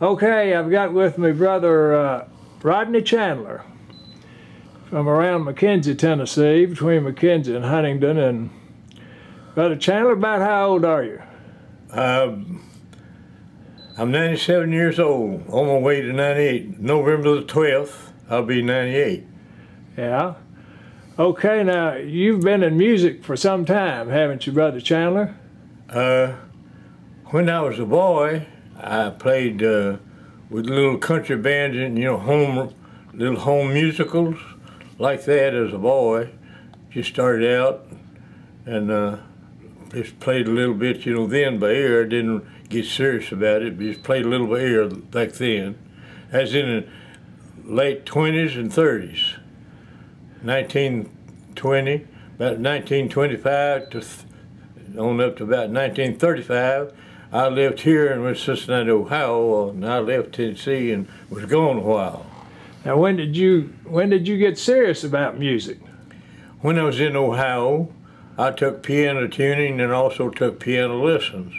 Okay, I've got with me brother Rodney Chandler from around McKenzie, Tennessee, between McKenzie and Huntingdon. And brother Chandler, about how old are you? I'm 97 years old, on my way to 98. November the 12th, I'll be 98. Yeah. Okay, now you've been in music for some time, haven't you, brother Chandler? When I was a boy, I played with little country bands and little home musicals like that as a boy. Just started out and just played a little bit, then by ear. I didn't get serious about it, but just played a little by ear back then. As in the late 20s and 30s. 1920, about 1925 to on up to about 1935, I lived here in Cincinnati, Ohio, and I left Tennessee and was gone a while. Now, when did you get serious about music? When I was in Ohio, I took piano tuning and also took piano lessons.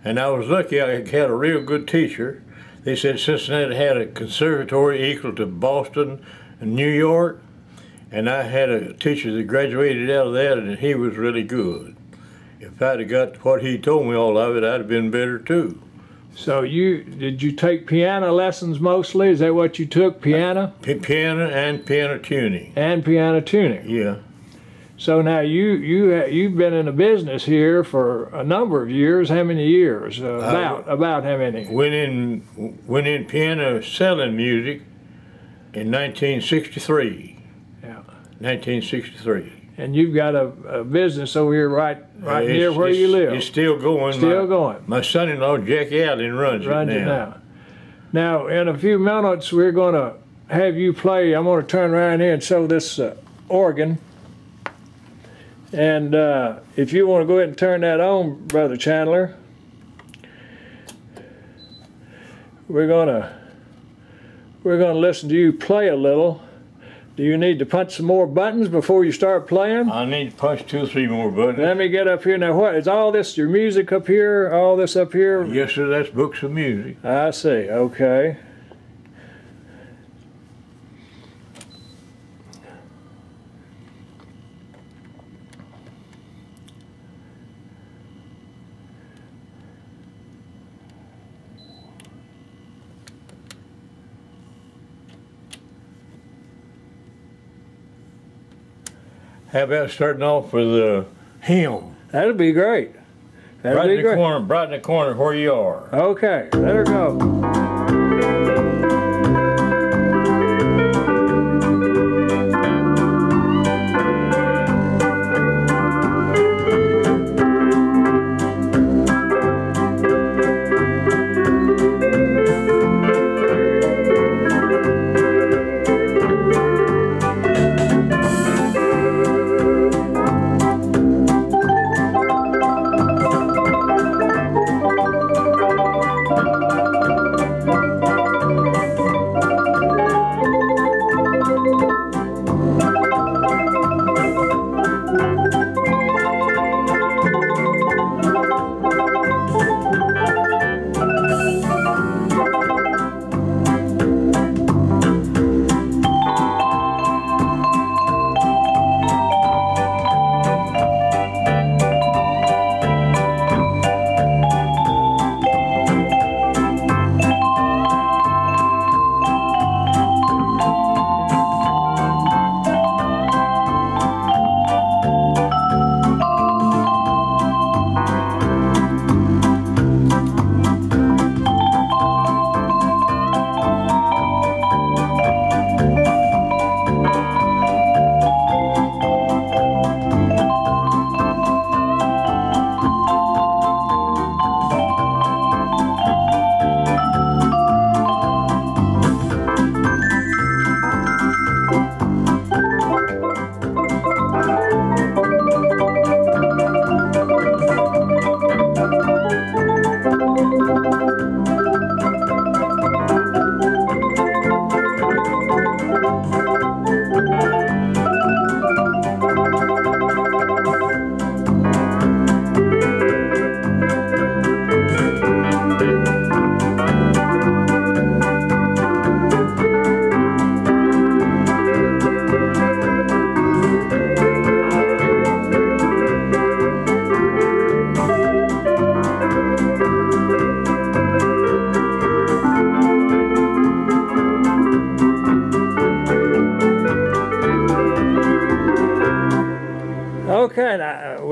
And I was lucky I had a real good teacher. They said Cincinnati had a conservatory equal to Boston and New York, and I had a teacher that graduated out of that, and he was really good. If I'd have got what he told me all of it, I'd have been better too. So did you take piano lessons mostly? Is that what you took, piano? Piano and piano tuning. And piano tuning. Yeah. So now you've been in the business here for a number of years. How many years? About how many? Went in piano selling music in 1963. Yeah. 1963. And you've got a business over here right near where you live. It's still going. Still going. My son-in-law, Jackie Allen, runs it now. Now, in a few minutes, we're going to have you play. I'm going to turn around here and show this organ. And if you want to go ahead and turn that on, Brother Chandler, we're going to listen to you play a little. Do you need to punch some more buttons before you start playing? I need to punch 2 or 3 more buttons. Let me get up here. Now, what is all this? Your music up here? All this up here? Yes, sir. That's books of music. I see. Okay. How about starting off with a hymn? That'll be great. Right in the corner where you are. Okay, let her go.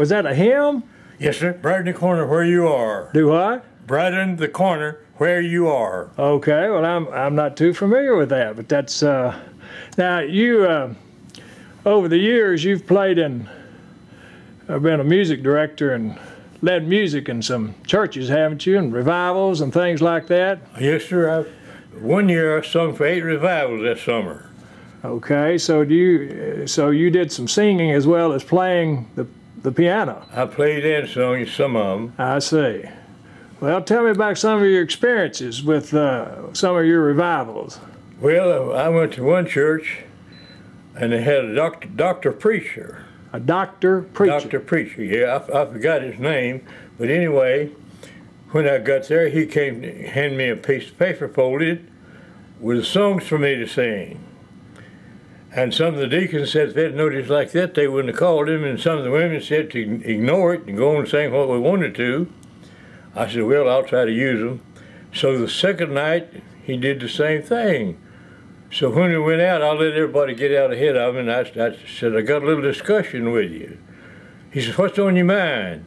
was that a hymn? Yes, sir. Brighten the corner where you are. Do what? Brighten the corner where you are. Okay, well, I'm not too familiar with that, but that's now you over the years you've played in, been a music director and led music in some churches, haven't you? And revivals and things like that. Yes, sir. One year I sung for 8 revivals that summer. Okay, so you did some singing as well as playing the piano. I played and sung some of them. I see. Well, tell me about some of your experiences with some of your revivals. Well, I went to one church, and they had a doctor preacher. A doctor preacher? Doctor preacher, yeah. I forgot his name. But anyway, when I got there, he came to hand me a piece of paper folded with songs for me to sing. And some of the deacons said if they'd noticed like that, they wouldn't have called him. And some of the women said to ignore it and go on and sing what we wanted to. I said, well, I'll try to use them. So the second night, he did the same thing. So when we went out, I let everybody get out ahead of him, and I said, I got a little discussion with you. He said, what's on your mind?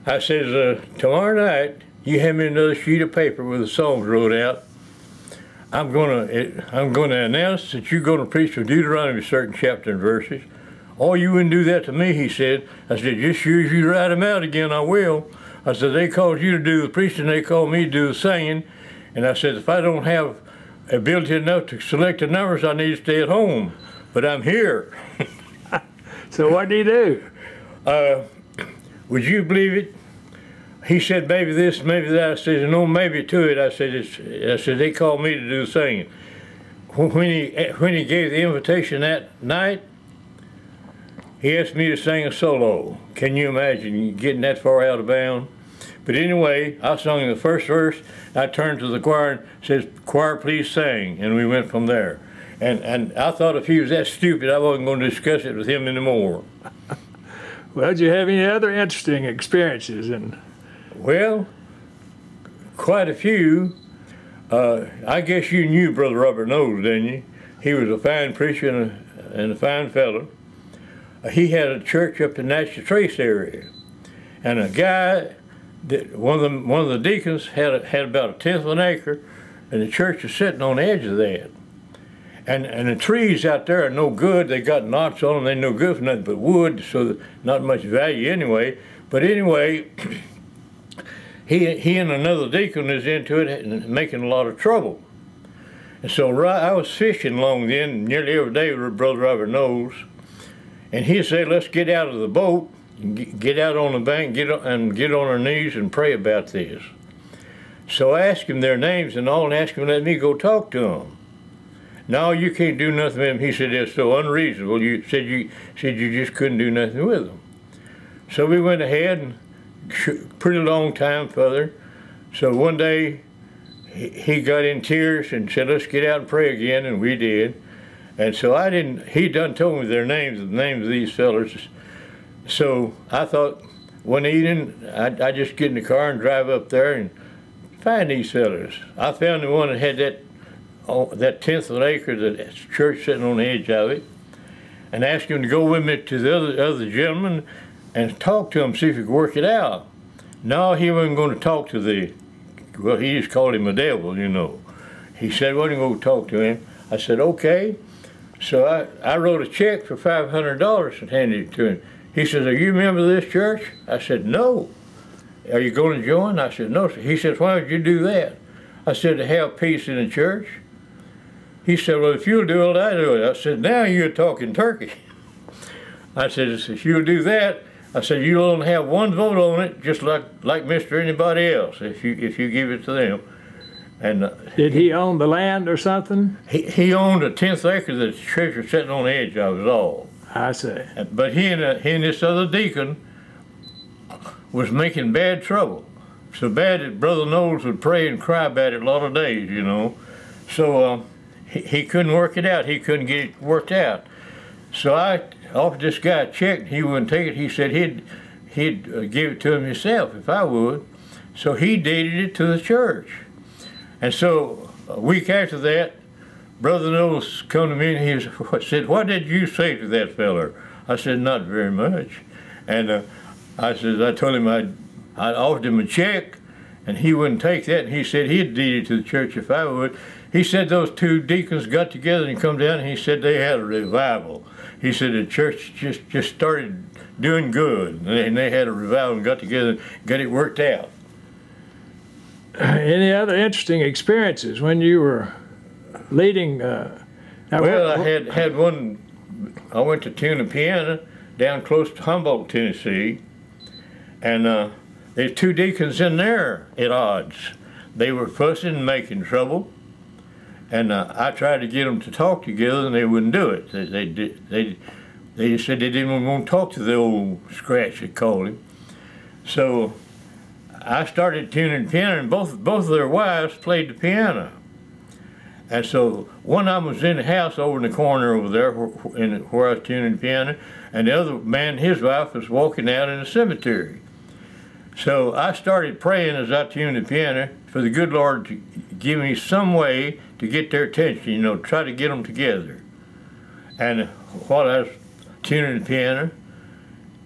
I said, tomorrow night, you hand me another sheet of paper with the songs wrote out. I'm gonna announce that you're gonna preach from Deuteronomy, certain chapter and verses. Oh, you wouldn't do that to me, he said. I said, just as you write them out again, I will. I said, they called you to do the preaching, they called me to do the singing. And I said, if I don't have ability enough to select the numbers, I need to stay at home. But I'm here. So what did he do? Would you believe it? He said, maybe this, maybe that. I said, no, maybe to it. I said, they called me to do the singing. When he gave the invitation that night, he asked me to sing a solo. Can you imagine getting that far out of bounds? But anyway, I sung the first verse. I turned to the choir and said, choir, please sing. And we went from there. And I thought if he was that stupid, I wasn't going to discuss it with him anymore. Well, did you have any other interesting experiences? Well, quite a few. I guess you knew Brother Robert Knowles, didn't you? He was a fine preacher and a fine fellow. He had a church up in Natchez Trace area, and a guy, one of the deacons had about 1/10 of an acre, and the church is sitting on the edge of that. And the trees out there are no good. They got knots on them. They're no good for nothing but wood, so not much value anyway. But anyway, he and another deacon is into it and making a lot of trouble. And so I was fishing along then nearly every day with Brother Robert Knowles. And he said, let's get out of the boat, and get out on the bank, get on our knees and pray about this. So I asked him their names and all, and asked him to let me go talk to them. No, you can't do nothing with them. He said, they're so unreasonable. You said you just couldn't do nothing with them. So we went ahead and pretty long time further. So one day he got in tears and said, let's get out and pray again, and we did. And so he done told me their names, the names of these fellas. So I thought one evening I just get in the car and drive up there and find these fellas. I found the one that had that 1/10 of an acre, the church sitting on the edge of it, and asked him to go with me to the other gentleman and talk to him, see if he could work it out. No, he wasn't going to talk to well, he just called him a devil, you know. He said, well, I'm going to go talk to him. I said, okay. So I wrote a check for $500 and handed it to him. He says, are you a member of this church? I said, no. Are you going to join? I said, no. He said, why would you do that? I said, to have peace in the church. He said, well, if you'll do it, I do it. I said, now you're talking turkey. I said, if you'll do that, I said, you'll only have one vote on it, just like Mr. Anybody else, if you give it to them. And did he own the land or something? He owned a 1/10 acre that the church was sitting on the edge of, was all. I see. But he and this other deacon was making bad trouble. So bad that Brother Knowles would pray and cry about it a lot of days, you know. So he couldn't work it out. He couldn't get it worked out. So I offered this guy a check. He wouldn't take it. He said he'd give it to him himself if I would. So he deeded it to the church. And so a week after that, Brother Knowles come to me and he said, what did you say to that feller? I said, not very much. And I told him I offered him a check, and he wouldn't take that. And he said he'd deed it to the church if I would. He said those two deacons got together and come down, and he said they had a revival. He said the church just started doing good, and they had a revival and got together and got it worked out. Any other interesting experiences when you were leading? Well, I had one. I went to tune the piano down close to Humboldt, Tennessee, and there's two deacons in there at odds. They were fussing and making trouble, and I tried to get them to talk together, and they wouldn't do it. They said they didn't want to talk to the old scratch, they called him. So I started tuning the piano, and both of their wives played the piano. And so one of them was in the house over in the corner over there where I was tuning the piano, and the other man, his wife, was walking out in the cemetery. So I started praying as I tuned the piano for the good Lord to give me some way to get their attention, you know, try to get them together. And while I was tuning the piano,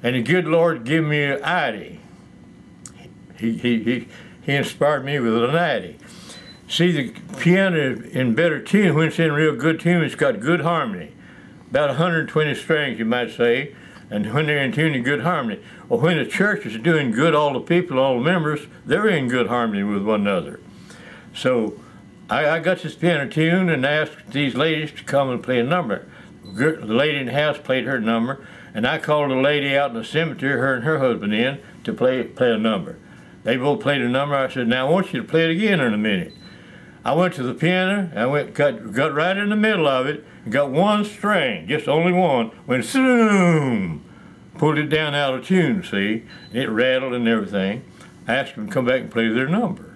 and the good Lord gave me an idea. He inspired me with an idea. See, the piano in better tune, when it's in real good tune, it's got good harmony. About 120 strings, you might say, and when they're in tune, in good harmony. Well, when the church is doing good, all the people, all the members, they're in good harmony with one another. So I got this piano tuned and asked these ladies to come and play a number. The lady in the house played her number, and I called a lady out in the cemetery, her and her husband in, to play a number. They both played a number. I said, now I want you to play it again in a minute. I went to the piano, got right in the middle of it, and got one string, just only one, went zoom, pulled it down out of tune, see, and it rattled and everything. I asked them to come back and play their number.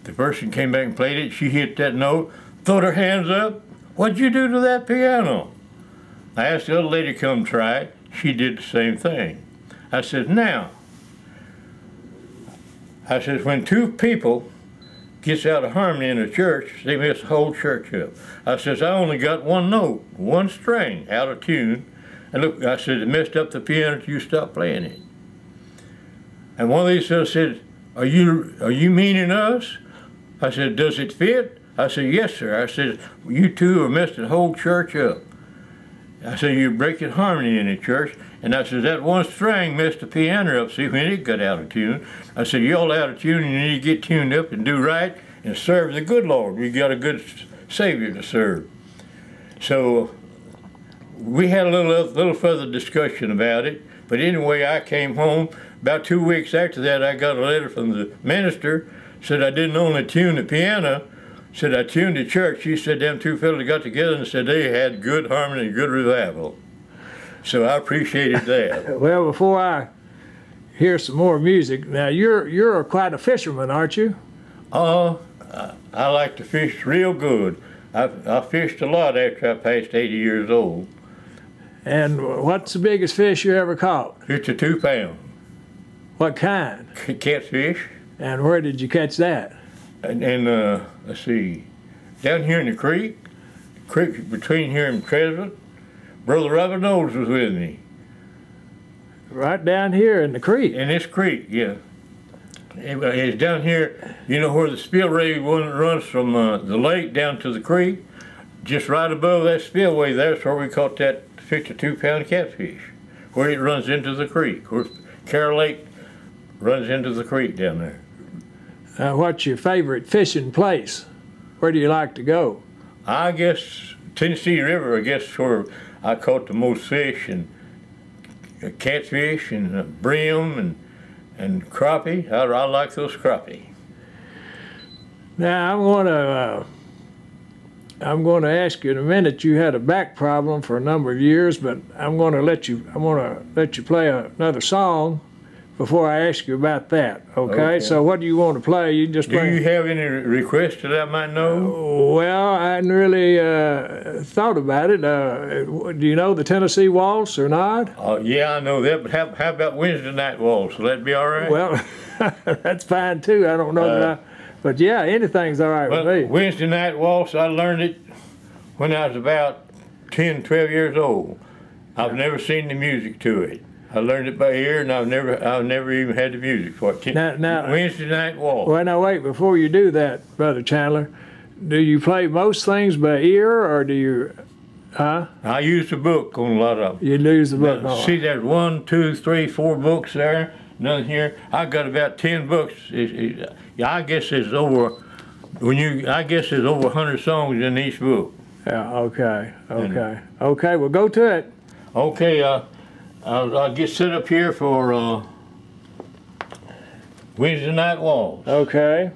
The person came back and played it, she hit that note, throwed her hands up, what'd you do to that piano? I asked the other lady to come try it, she did the same thing. I said, now, when two people gets out of harmony in a church, they mess the whole church up. I says, I only got one note, one string out of tune, and look, I said, it messed up the piano till you stopped playing it. And one of these fellows said, are you meaning us? I said, does it fit? I said, yes, sir. I said, you two are messing the whole church up. I said, you're breaking harmony in the church. And I said, that one string messed the piano up, see, when it got out of tune. I said, you're all out of tune, and you need to get tuned up and do right and serve the good Lord. We got a good Savior to serve. So we had a little further discussion about it. But anyway, I came home. About 2 weeks after that, I got a letter from the minister, said I didn't only tune the piano, said I tuned the church. He said them two fellows got together and said they had good harmony and good revival. So I appreciated that. Well, before I hear some more music, now you're quite a fisherman, aren't you? I like to fish real good. I fished a lot after I passed 80 years old. And what's the biggest fish you ever caught? 52 pounds. What kind? Catfish. And where did you catch that? And let's see, down here in the creek between here and Crescent. Brother Robert Knowles was with me. Right down here in the creek? In this creek, yeah. It's down here, you know where the spillway runs from the lake down to the creek? Just right above that spillway, that's where we caught that 52-pound catfish, where it runs into the creek, where Carroll Lake runs into the creek down there. What's your favorite fishing place? Where do you like to go? I guess Tennessee River, I guess, where I caught the most fish, and catfish and brim and crappie. I like those crappie. Now I'm going to ask you in a minute. You had a back problem for a number of years, but I'm going to let you play another song before I ask you about that. Okay? So what do you want to play? You just play. Do you have any requests that I might know? Well, I hadn't really thought about it. Do you know the Tennessee Waltz or not? Yeah, I know that, but how about Wednesday Night Waltz? Will that be all right? Well, that's fine too. I don't know but yeah, anything's all right with me. Wednesday Night Waltz, I learned it when I was about 10, 12 years old. I've never seen the music to it. I learned it by ear, and I've never even had the music for it. Now, Wednesday night waltz. Well, now wait, before you do that, Brother Chandler, do you play most things by ear, or do you, huh? I use the book on a lot of them. You use the book. Now, see, there's 1, 2, 3, 4 books there. None here. I got about 10 books. I guess there's over 100 songs in each book. Yeah. Okay. Okay. Well, go to it. Okay. I'll get set up here for Wednesday night waltz. Okay.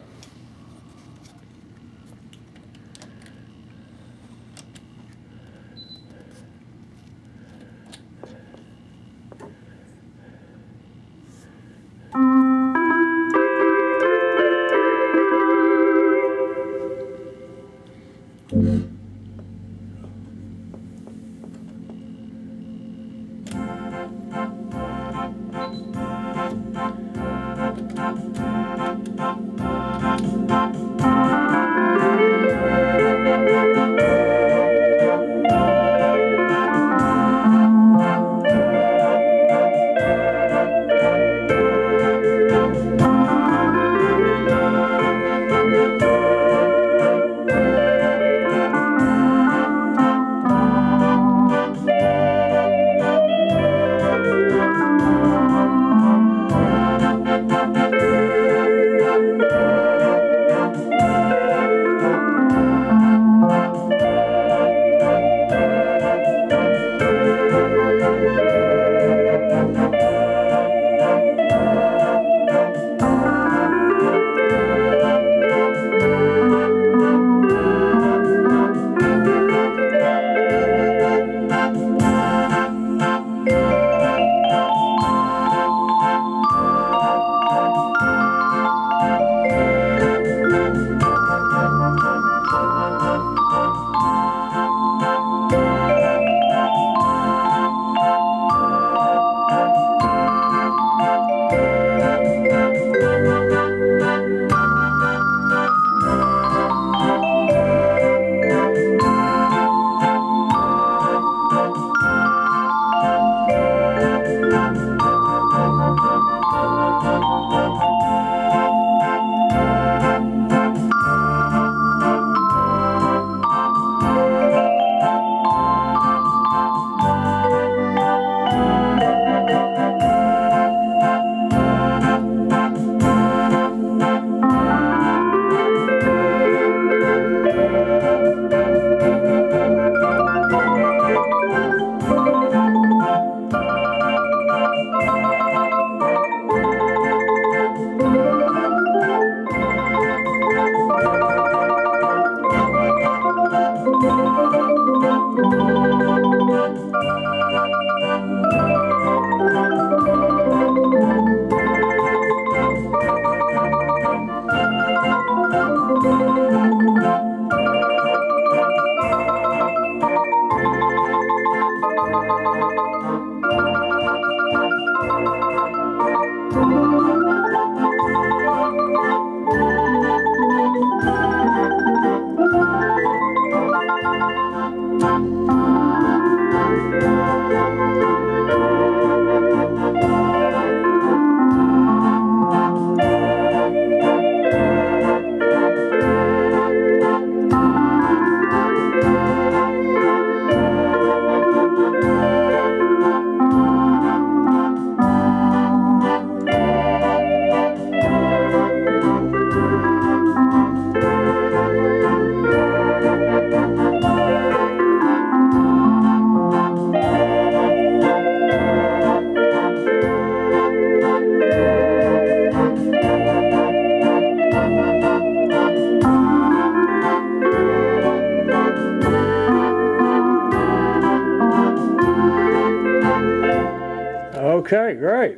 Okay, great.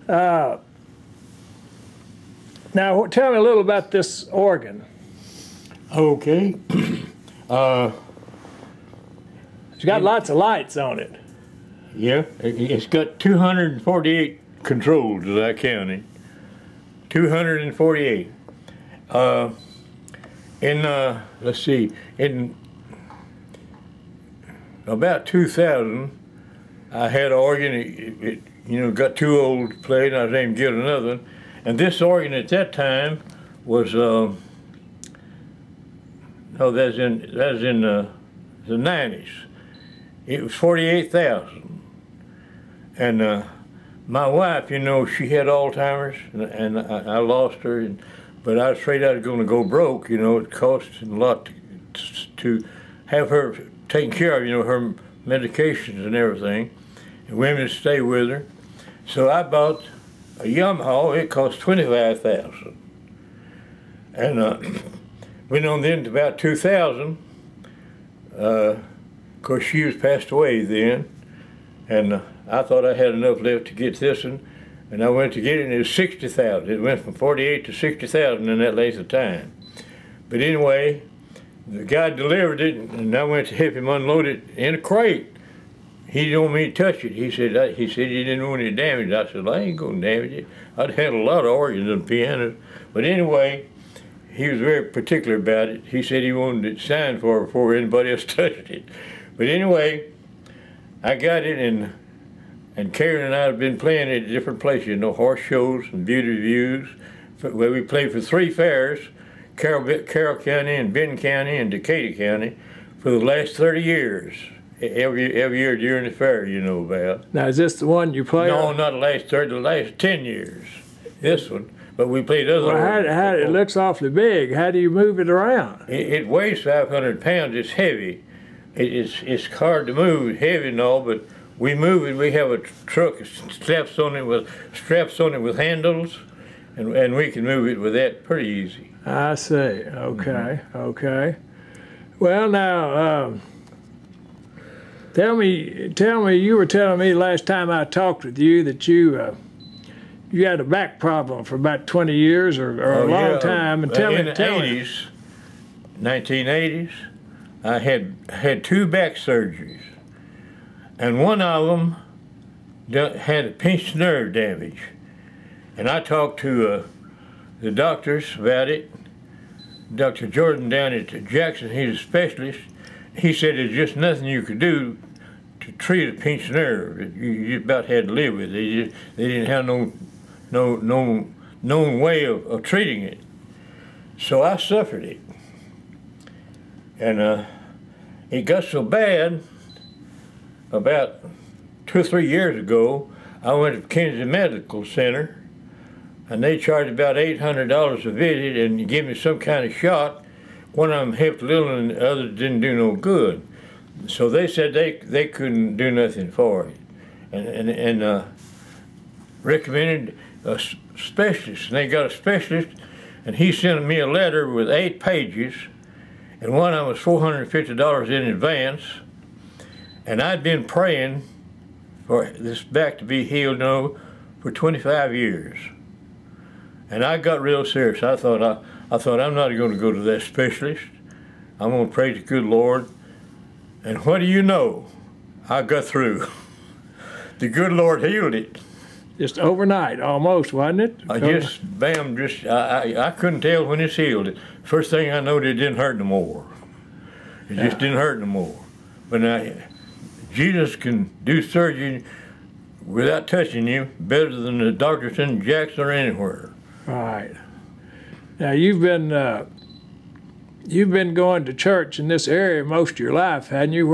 Now, tell me a little about this organ. Okay. It's got lots of lights on it. Yeah, it's got 248 controls, as I counted. 248. Let's see, in about 2000, I had an organ. got too old to play, and I was aiming to get another one. And this organ at that time was, that's in the 90s. It was $48,000. And my wife, she had Alzheimer's, and I lost her. But I was afraid I was going to go broke. It cost a lot to have her taken care of, her medications and everything, and women to stay with her. So I bought a Yamaha. It cost $25,000. And went on then to about 2000. Of course, she was passed away then, and I thought I had enough left to get this one, and I went to get it, and it was $60,000. It went from 48 to 60,000 in that length of time. But anyway, the guy delivered it, and I went to help him unload it in a crate. He didn't want me to touch it. He said he didn't want it damaged. I said, I ain't gonna damage it. I'd had a lot of organs and pianos, but anyway, he was very particular about it. He said he wanted it signed for before anybody else touched it. But anyway, I got it, and Karen and I have been playing it at different places, horse shows and beauty reviews. Where we played for 3 fairs, Carroll County and Benton County and Decatur County, for the last 30 years. Every year during the fair, about. Now, is this the one you play? No, not the last 30, the last 10 years. This one. But we played other ones. How, it looks awfully big. How do you move it around? It weighs 500 pounds. It's heavy. It's hard to move, heavy and all, but we move it. We have a truck straps on it with handles, and we can move it with that pretty easy. I see. Okay. Okay. Well, now, tell me. You were telling me last time I talked with you that you had a back problem for about 20 years or a long time. And in the 1980s, I had 2 back surgeries, and one of them had a pinched nerve damage. And I talked to the doctors about it. Dr. Jordan down at Jackson, he's a specialist. He said there's just nothing you could do to treat a pinched nerve. You just about had to live with it. They didn't have no known way of treating it. So I suffered it. And it got so bad, about 2 or 3 years ago, I went to Kansas Medical Center, and they charged about $800 a visit and gave me some kind of shot. One of them helped a little and the other didn't do no good. So they said they couldn't do nothing for it. And recommended a specialist. And they got a specialist, and he sent me a letter with 8 pages, and one of them was $450 in advance. And I'd been praying for this back to be healed for 25 years. And I got real serious. I thought I'm not going to go to that specialist. I'm going to pray to the good Lord. And what do you know? I got through. The good Lord healed it. Just overnight, almost, wasn't it? I couldn't tell when it's healed. First thing I know, it didn't hurt no more. It just didn't hurt no more. But now, Jesus can do surgery without touching you better than the doctors in Jackson or anywhere. Right. Now you've been going to church in this area most of your life, hadn't you?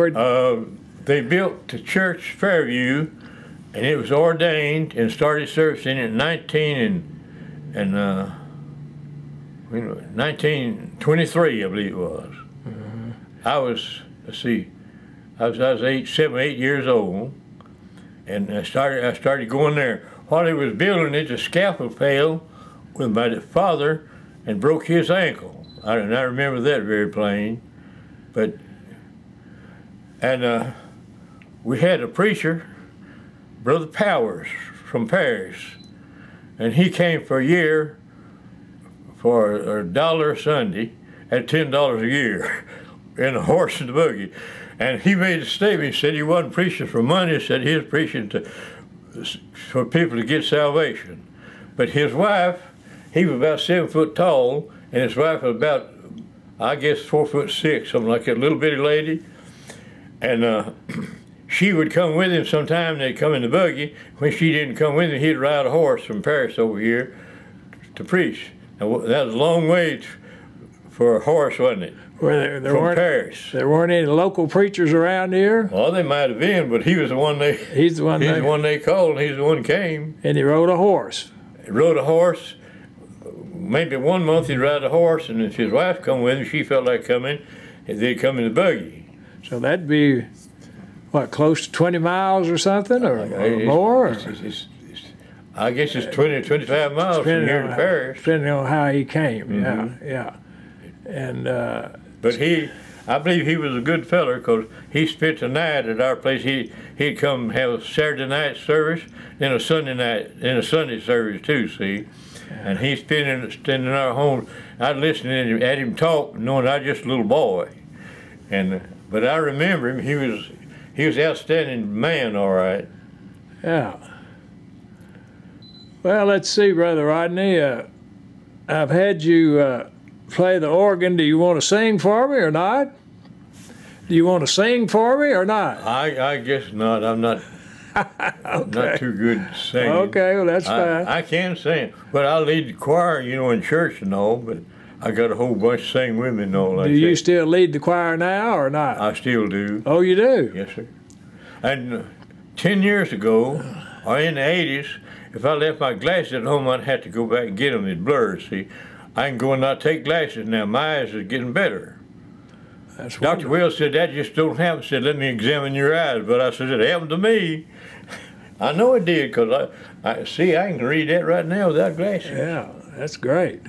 They built the church Fairview, and it was ordained and started servicing in 1923, I believe it was. Mm-hmm. I was 7 or 8 years old, and I started going there. While he was building it, the scaffold fell with my father and broke his ankle. I remember that very plain. And we had a preacher, Brother Powers from Paris, and he came for a year for $1 a Sunday at $10 a year in a horse and buggy. And he made a statement. He said he wasn't preaching for money. He said he was preaching for people to get salvation. But his wife, he was about 7 foot tall, and his wife was about, I guess, 4'6", something like that, little bitty lady. And she would come with him sometime. They'd come in the buggy. When she didn't come with him, he'd ride a horse from Paris over here to preach. Now, that was a long way for a horse, wasn't it? Well, From Paris. There weren't any local preachers around here. Well, they might have been, but he was the one they. He's the one. He's the one they called. He's the one who came. And he rode a horse. He rode a horse. Maybe 1 month he'd ride a horse, and if his wife come with him, she felt like coming, they'd come in the buggy. So that'd be, what, close to 20 miles or something, or more? I guess it's 20 or 25 miles from here to Paris. Depending on how he came, yeah. And but I believe he was a good feller, because he spent the night at our place. He'd come have a Saturday night service, then a Sunday night, and a Sunday service too. See, and he's spending in our home. I'd listen at him talk, knowing I was just a little boy, but I remember him. He was an outstanding man, all right. Yeah. Well, let's see, Brother Rodney. I've had you play the organ. Do you want to sing for me or not? Do you want to sing for me or not? I guess not. I'm not. Okay. Not too good singing. Okay, well that's fine. I can sing, but I lead the choir, in church and all. But I got a whole bunch to sing with me and all like that. Do you still lead the choir now or not? I still do. Oh, you do? Yes, sir. And 10 years ago, or in the 80s, if I left my glasses at home, I'd have to go back and get them. They'd blur. See, I can go and not take glasses now. My eyes are getting better. That's Dr. Wells said that just don't happen. Said, let me examine your eyes. But I said, it happened to me. I know it did, because I can read that right now without glasses. Yeah, that's great.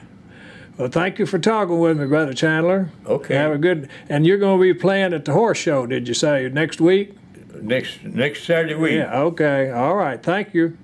Well, thank you for talking with me, Brother Chandler. Okay. Have a good, and you're going to be playing at the horse show, did you say, next week? Next Saturday week. Yeah, okay. All right. Thank you.